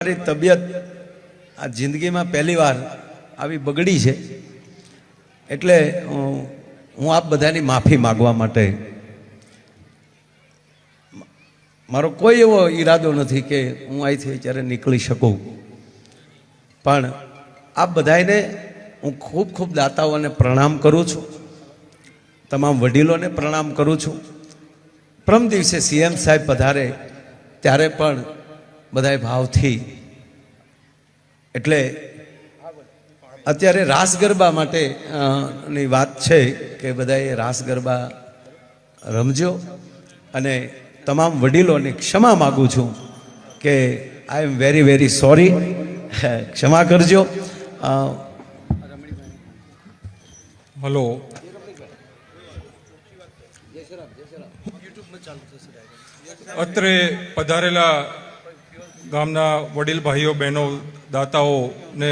મારી તબિયત આ જિંદગીમાં પહેલી વાર આવી બગડી છે, એટલે હું આપ બધાની માફી માગવા માટે, મારો કોઈ એવો ઈરાદો નથી કે હું અહીંથી જ્યારે નીકળી શકું, પણ આપ બધાને હું ખૂબ ખૂબ દાતાઓને પ્રણામ કરું છું, તમામ વડીલોને પ્રણામ કરું છું. પ્રમ દિવસે સીએમ સાહેબ પધારે ત્યારે પણ બધાએ ભાવથી, એટલે અત્યારે રાસ ગરબા માટે ની વાત છે કે બધાએ રાસ ગરબા રમજો, અને તમામ વડીલોને ક્ષમા માગું છું કે આઈ એમ વેરી વેરી સોરી, ક્ષમા કરજો. હલો, અત્રે પધારેલા ગામના વડીલ ભાઈઓ બહેનો દાતાઓને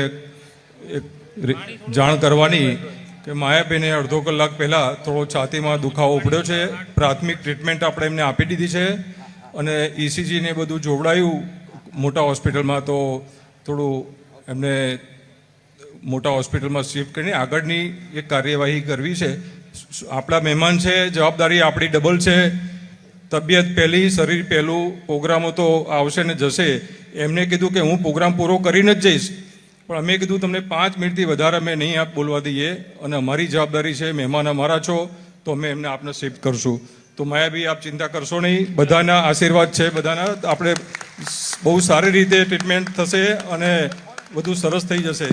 એક જાણ કરવાની કે માયાબેને અડધો કલાક પહેલાં થોડો છાતીમાં દુખાવો ઉપડ્યો છે. પ્રાથમિક ટ્રીટમેન્ટ આપણે એમને આપી દીધી છે અને ઇસીજીને બધું જોવડાયું મોટા હોસ્પિટલમાં, તો થોડું એમને મોટા હોસ્પિટલમાં શિફ્ટ કરીને આગળની એક કાર્યવાહી કરવી છે. આપણા મહેમાન છે, જવાબદારી આપણી ડબલ છે. તબિયત પહેલી, શરીર પહેલું, પ્રોગ્રામો તો આવશે ને જશે. એમને કીધું કે હું પ્રોગ્રામ પૂરો કરીને જ જઈશ, પણ અમે કીધું તમને 5 મિનિટથી વધારે અમે નહીં આપ બોલવા દઈએ, અને અમારી જવાબદારી છે, મહેમાન અમારા છો તો અમે એમને આપને શિફ્ટ કરશું. તો માયાભાઈ આપ ચિંતા કરશો નહીં, બધાના આશીર્વાદ છે, બધાના આપણે બહુ સારી રીતે ટ્રીટમેન્ટ થશે અને બધું સરસ થઈ જશે.